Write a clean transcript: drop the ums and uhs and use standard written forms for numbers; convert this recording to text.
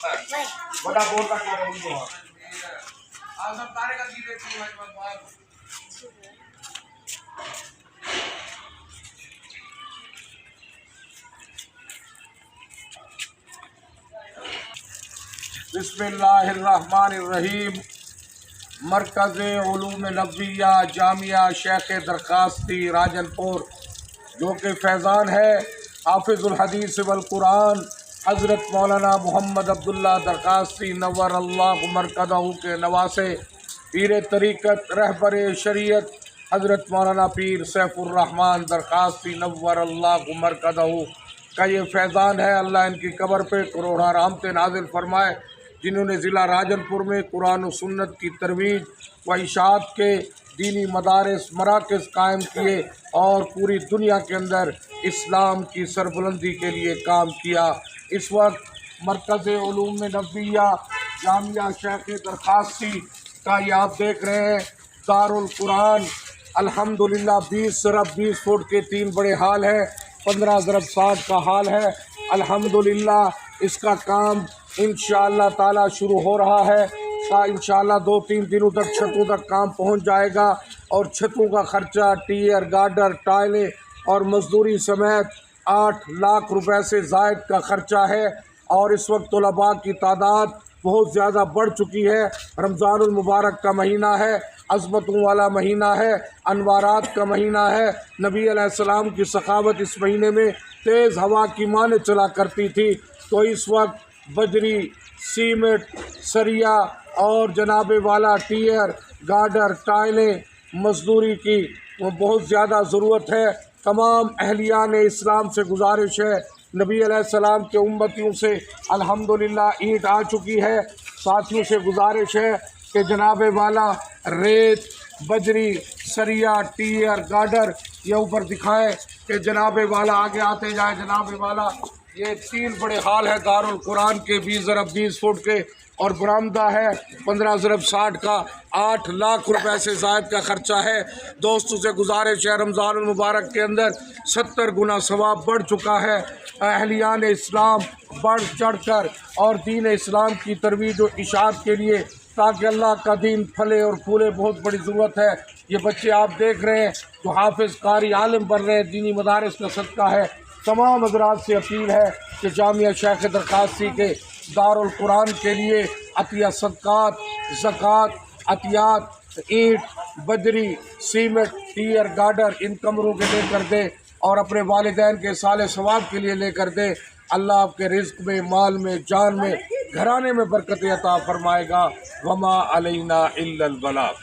بڑا بول رہا ہے ان کو بسم اللہ الرحمن الرحیم۔ مرکز علوم نبویہ جامعہ شیخ درخواستی راجن پور، جو کہ فیضان ہے حافظ الحدیث والقرآن حضرت مولانا محمد عبداللہ درخواستی نور اللہ مرکزہ کے نواسے، پیر طریقت رہبر شریعت حضرت مولانا پیر سیف الرحمن درخواستی نور اللہ مرکزہ کا یہ فیضان ہے۔ اللہ ان کی قبر پہ کروڑا رحمتیں نازل فرمائے، جنہوں نے ضلع راجن پور میں قرآن و سنت کی ترویج و اشاعت کے دینی مدارس مراکز قائم کیے اور پوری دنیا کے اندر اسلام کی سربلندی کے لیے کام کیا۔ اس وقت مرکز علوم نبویہ جامعہ شیخ درخواستی کا یہ آپ دیکھ رہے ہیں دارالقرآن، الحمدللہ 20 ضرب 20 فٹ کے 3 بڑے ہال ہیں، 15 ضرب 60 کا ہال ہے۔ الحمدللہ اس کا کام انشاءاللہ تعالی شروع ہو رہا ہے۔ انشاءاللہ 2-3 دنوں تک چھتوں تک کام پہنچ جائے گا، اور چھتوں کا خرچہ ٹیئر گارڈر ٹائلیں اور مزدوری سمیت 8 لاکھ روپے سے زائد کا خرچہ ہے۔ اور اس وقت طلباء کی تعداد بہت زیادہ بڑھ چکی ہے۔ رمضان المبارک کا مہینہ ہے، عظمتوں والا مہینہ ہے، انوارات کا مہینہ ہے۔ نبی علیہ السلام کی سخاوت اس مہینے میں تیز ہوا کی مانند چلا کرتی تھی، تو اس وقت بجری، سیمنٹ، سریا اور جناب والا ٹیئر گارڈر ٹائلیں مزدوری کی بہت زیادہ ضرورت ہے۔ تمام اہلیان اسلام سے گزارش ہے، نبی علیہ السلام کے امتیوں سے الحمدللہ اینٹ آ چکی ہے، ساتھیوں سے گزارش ہے کہ جناب والا ریت، بجری، سریا، ٹیئر گارڈر یہ اوپر دکھائیں کہ جناب والا آگے آتے جائیں۔ جناب والا یہ 3 بڑے ہال ہے دارالقرآن کے، 20 ضرب 20 فٹ کے، اور برآمدہ ہے 15 ضرب 60 کا، 8 لاکھ روپے سے زائد کا خرچہ ہے۔ دوستوں سے گزارش ہے، رمضان المبارک کے اندر 70 گنا ثواب بڑھ چکا ہے۔ اہلیان اسلام بڑھ چڑھ کر اور دین اسلام کی ترویج و اشاعت کے لیے، تاکہ اللہ کا دین پھلے اور پھولے، بہت بڑی ضرورت ہے۔ یہ بچے آپ دیکھ رہے ہیں جو حافظ قاری عالم بن رہے ہیں، دینی مدارس کا صدقہ ہے۔ تمام حضرات سے اپیل ہے کہ جامعہ شیخ درخواستی کے دارالقرآن کے لیے عطیہ صدقات، زکوٰۃ، عطیات، اینٹ، بجری، سیمنٹ، ٹیئر گارڈر ان کمروں کے لے کر دے، اور اپنے والدین کے صالح ثواب کے لیے لے کر دے۔ اللہ آپ کے رزق میں، مال میں، جان میں، گھرانے میں برکت عطا فرمائے گا۔ وما علینا الا البلاغ۔